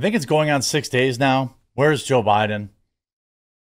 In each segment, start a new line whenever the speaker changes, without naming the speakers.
I think it's going on 6 days now. Where's Joe Biden?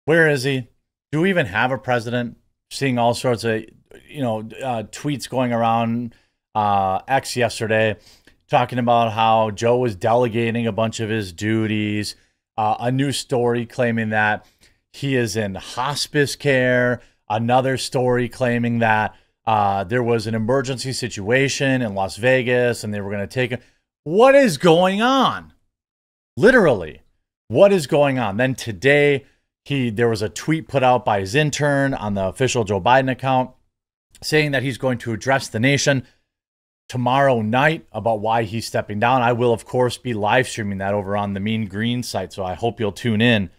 Where is he? Do we even have a president? Seeing all sorts of, tweets going around X yesterday talking about how Joe was delegating a bunch of his duties. A new story claiming that he is in hospice care. Another story claiming that there was an emergency situation in Las Vegas and they were going to take him. What is going on? Literally, what is going on? Then today, there was a tweet put out by his intern on the official Joe Biden account saying that he's going to address the nation tomorrow night about why he's stepping down. I will, of course, be live streaming that over on the Mean Green site, so I hope you'll tune in.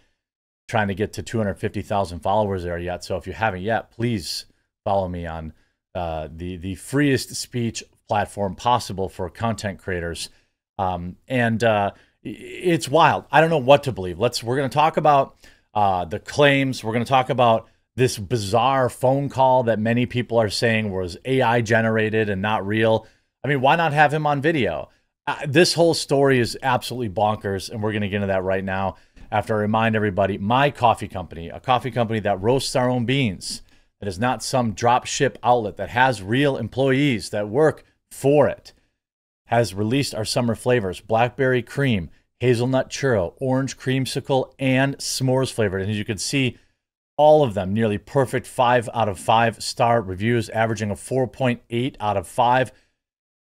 Trying to get to 250,000 followers there yet, so if you haven't yet, please follow me on the freest speech platform possible for content creators. It's wild. I don't know what to believe. We're going to talk about the claims. We're going to talk about this bizarre phone call that many people are saying was AI generated and not real. I mean, why not have him on video? This whole story is absolutely bonkers, and we're going to get into that right now after I remind everybody, my coffee company, a coffee company that roasts our own beans, that is not some drop ship outlet, that has real employees that work for it, has released our summer flavors: blackberry cream, hazelnut churro, orange creamsicle, and s'mores flavored. And as you can see, all of them nearly perfect 5 out of 5 star reviews, averaging a 4.8 out of 5.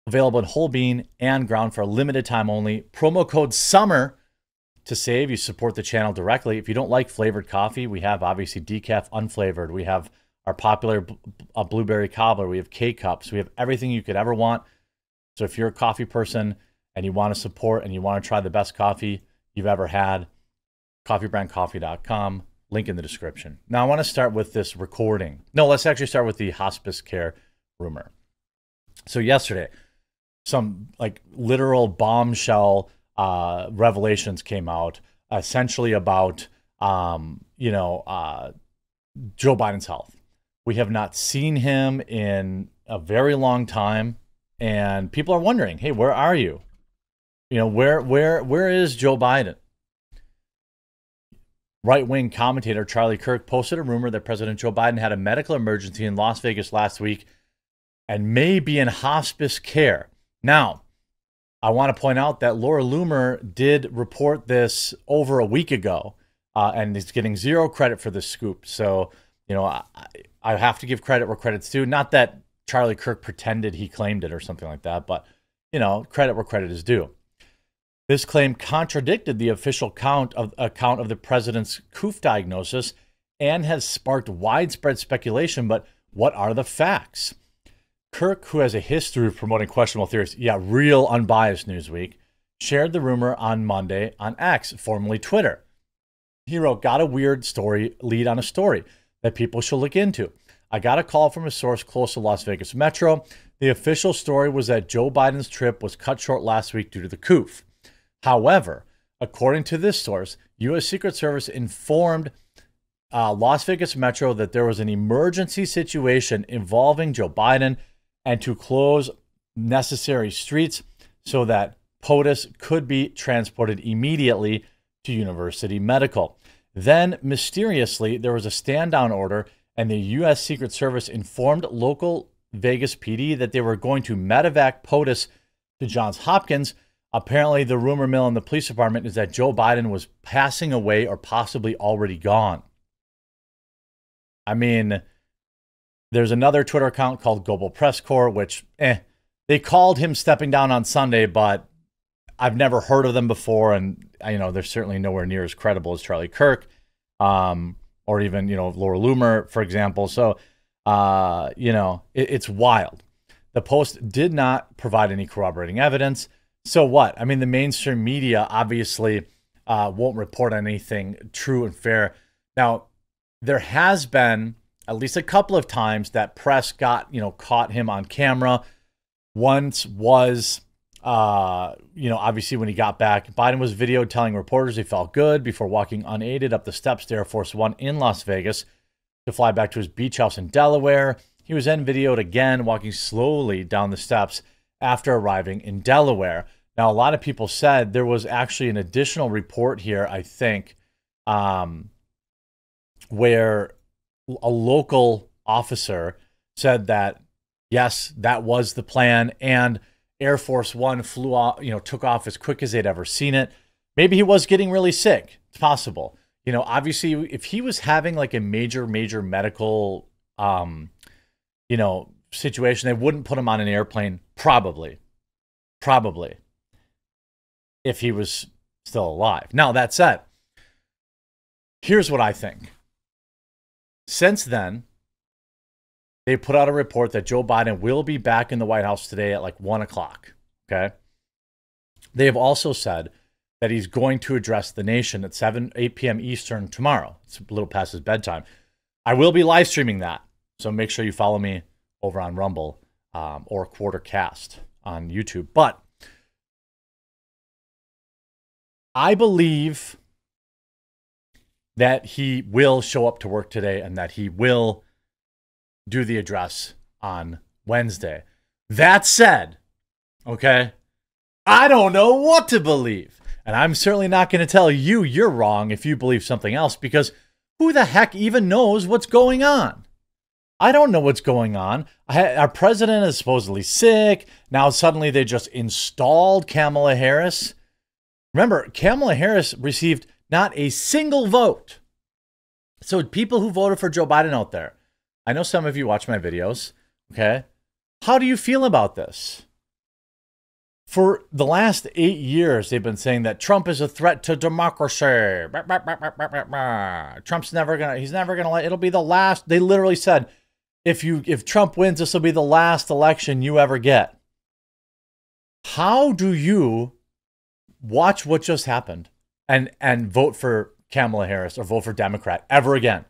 Available in whole bean and ground for a limited time only. Promo code SUMMER to save. You support the channel directly. If you don't like flavored coffee, we have obviously decaf unflavored. We have our popular blueberry cobbler. We have K-Cups. We have everything you could ever want. So if you're a coffee person and you want to support and you want to try the best coffee you've ever had, coffeebrandcoffee.com, link in the description. Now I want to start with this recording. No, let's actually start with the hospice care rumor. So yesterday, some like literal bombshell revelations came out essentially about, Joe Biden's health. We have not seen him in a very long time. And people are wondering, hey, where are you? Where is Joe Biden? Right-wing commentator Charlie Kirk posted a rumor that President Joe Biden had a medical emergency in Las Vegas last week and may be in hospice care. Now, I want to point out that Laura Loomer did report this over a week ago and is getting zero credit for this scoop. So, I have to give credit where credit's due. Not that Charlie Kirk pretended he claimed it or something like that, but, credit where credit is due. This claim contradicted the official account of the president's COOF diagnosis and has sparked widespread speculation. But what are the facts? Kirk, who has a history of promoting questionable theories, real unbiased Newsweek, shared the rumor on Monday on X, formerly Twitter. He wrote, "Got a weird story, lead on a story that people should look into. I got a call from a source close to Las Vegas Metro. The official story was that Joe Biden's trip was cut short last week due to the COOF. However, according to this source, U.S. Secret Service informed Las Vegas Metro that there was an emergency situation involving Joe Biden and to close necessary streets so that POTUS could be transported immediately to University Medical. Then, mysteriously, there was a stand-down order, and the U.S. Secret Service informed local Vegas PD that they were going to medevac POTUS to Johns Hopkins. Apparently, the rumor mill in the police department is that Joe Biden was passing away or possibly already gone." I mean, there's another Twitter account called Global Press Corps, which, they called him stepping down on Sunday, but I've never heard of them before. And, they're certainly nowhere near as credible as Charlie Kirk, or even, Laura Loomer, for example. So, it's wild. The Post did not provide any corroborating evidence. So what? I mean, the mainstream media obviously won't report on anything true and fair. Now, there has been at least a couple of times that press got, caught him on camera. Once was, obviously when he got back, Biden was videoed telling reporters he felt good before walking unaided up the steps to Air Force One in Las Vegas to fly back to his beach house in Delaware. He was then videoed again walking slowly down the steps after arriving in Delaware. Now, a lot of people said there was actually an additional report here, I think, where a local officer said that, yes, that was the plan, and Air Force One flew off, took off as quick as they'd ever seen it. Maybe he was getting really sick. It's possible. Obviously, if he was having like a major medical, situation, they wouldn't put him on an airplane. Probably, if he was still alive. Now, that said, here's what I think. Since then, they put out a report that Joe Biden will be back in the White House today at like 1 o'clock. Okay. They have also said that he's going to address the nation at 8 p.m. Eastern tomorrow. It's a little past his bedtime. I will be live streaming that. So make sure you follow me over on Rumble or Quartercast on YouTube. But I believe that he will show up to work today and that he will do the address on Wednesday. That said, okay, I don't know what to believe. And I'm certainly not going to tell you you're wrong if you believe something else, because who the heck even knows what's going on? I don't know what's going on. Our president is supposedly sick. Now suddenly they just installed Kamala Harris. Remember, Kamala Harris received not a single vote. So people who voted for Joe Biden out there, I know some of you watch my videos, okay? How do you feel about this? For the last 8 years, they've been saying that Trump is a threat to democracy. Trump's never gonna let, it'll be the last. They literally said, if Trump wins, this will be the last election you ever get. How do you watch what just happened and vote for Kamala Harris or vote for Democrat ever again?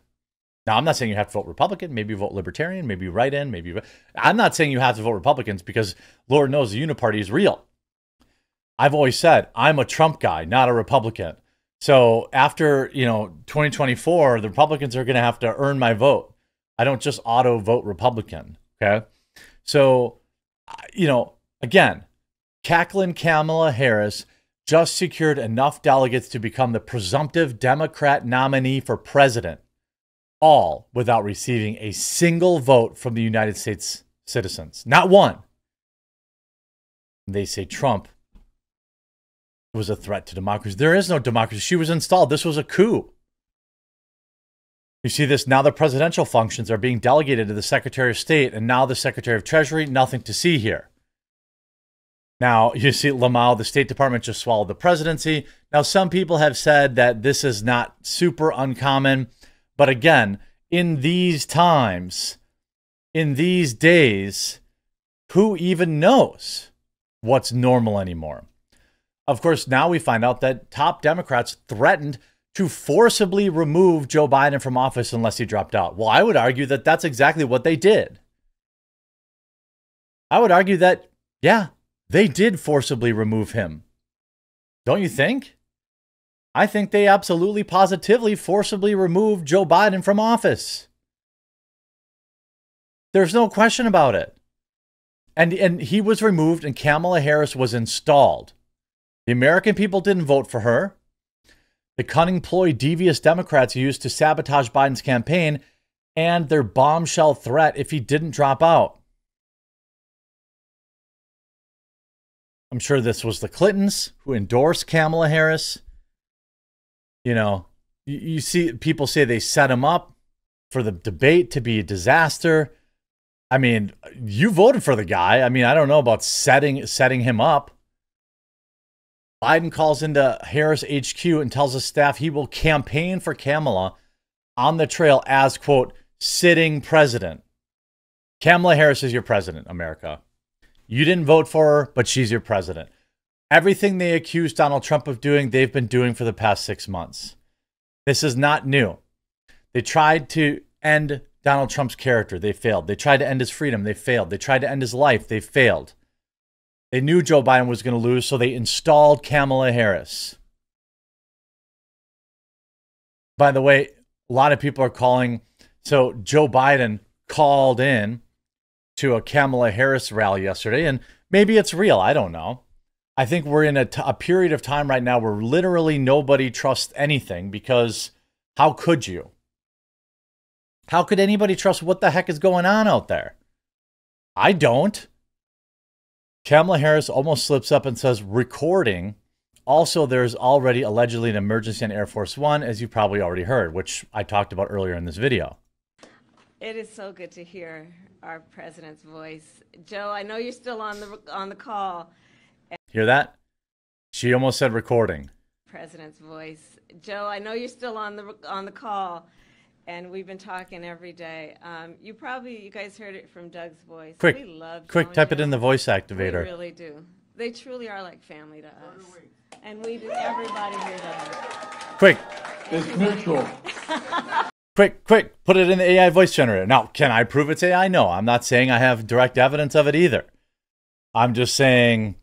Now, I'm not saying you have to vote Republican. Maybe you vote Libertarian. Maybe you write in. I'm not saying you have to vote Republicans, because Lord knows the Uniparty is real. I've always said I'm a Trump guy, not a Republican. So after 2024, the Republicans are going to have to earn my vote. I don't just auto vote Republican. Okay, so again, cackling Kamala Harris just secured enough delegates to become the presumptive Democrat nominee for president, all without receiving a single vote from the United States citizens. Not one. They say Trump was a threat to democracy. There is no democracy. She was installed. This was a coup. You see this now. The presidential functions are being delegated to the Secretary of State, and now the Secretary of Treasury. Nothing to see here. Now, you see Lamau, the State Department just swallowed the presidency. Now, some people have said that this is not super uncommon. But again, in these times, in these days, who even knows what's normal anymore? Of course, now we find out that top Democrats threatened to forcibly remove Joe Biden from office unless he dropped out. Well, I would argue that that's exactly what they did. I would argue that, yeah, they did forcibly remove him. Don't you think? I think they absolutely, positively, forcibly removed Joe Biden from office. There's no question about it. And he was removed and Kamala Harris was installed. The American people didn't vote for her. The cunning ploy devious Democrats used to sabotage Biden's campaign and their bombshell threat if he didn't drop out. I'm sure this was the Clintons who endorsed Kamala Harris. You see people say they set him up for the debate to be a disaster. I mean, you voted for the guy. I mean, I don't know about setting him up. Biden calls into Harris HQ and tells his staff he will campaign for Kamala on the trail as, quote, sitting president. Kamala Harris is your president, America. You didn't vote for her, but she's your president. Everything they accused Donald Trump of doing, they've been doing for the past 6 months. This is not new. They tried to end Donald Trump's character. They failed. They tried to end his freedom. They failed. They tried to end his life. They failed. They knew Joe Biden was going to lose, so they installed Kamala Harris. By the way, a lot of people are calling. So Joe Biden called in to a Kamala Harris rally yesterday, and maybe it's real. I don't know. I think we're in a period of time right now where literally nobody trusts anything, because how could you? How could anybody trust what the heck is going on out there? I don't. Kamala Harris almost slips up and says recording. Also, there's already allegedly an emergency on Air Force One, as you probably already heard, which I talked about earlier in this video.
It is so good to hear our president's voice. Joe, I know you're still on the call.
Hear that? She almost said recording.
President's voice. Joe, I know you're still on the call, and we've been talking every day. You guys heard it from Doug's voice.
Quick,
we love
quick,
Joe
type
and
it in
Joe.
the voice activator.
We really do. They truly are like family to us, and everybody here does.
Quick.
It's mutual.
Quick, put it in the AI voice generator. Now, can I prove it's AI? No, I'm not saying I have direct evidence of it either. I'm just saying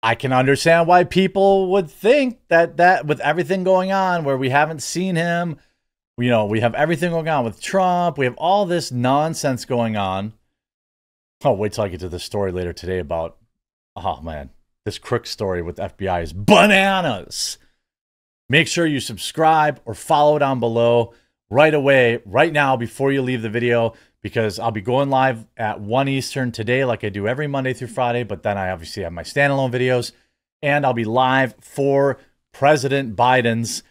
I can understand why people would think that with everything going on, where we haven't seen him, we have everything going on with Trump, we have all this nonsense going on. Oh, wait till I get to this story later today about, oh man, this crook story with FBI is bananas. Make sure you subscribe or follow down below right away, right now, before you leave the video, because I'll be going live at 1 Eastern today, like I do every Monday through Friday, but then I obviously have my standalone videos, and I'll be live for President Biden's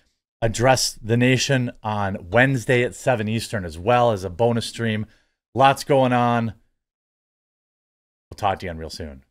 address the nation on Wednesday at 7 Eastern, as well as a bonus stream. Lots going on. We'll talk to you again real soon.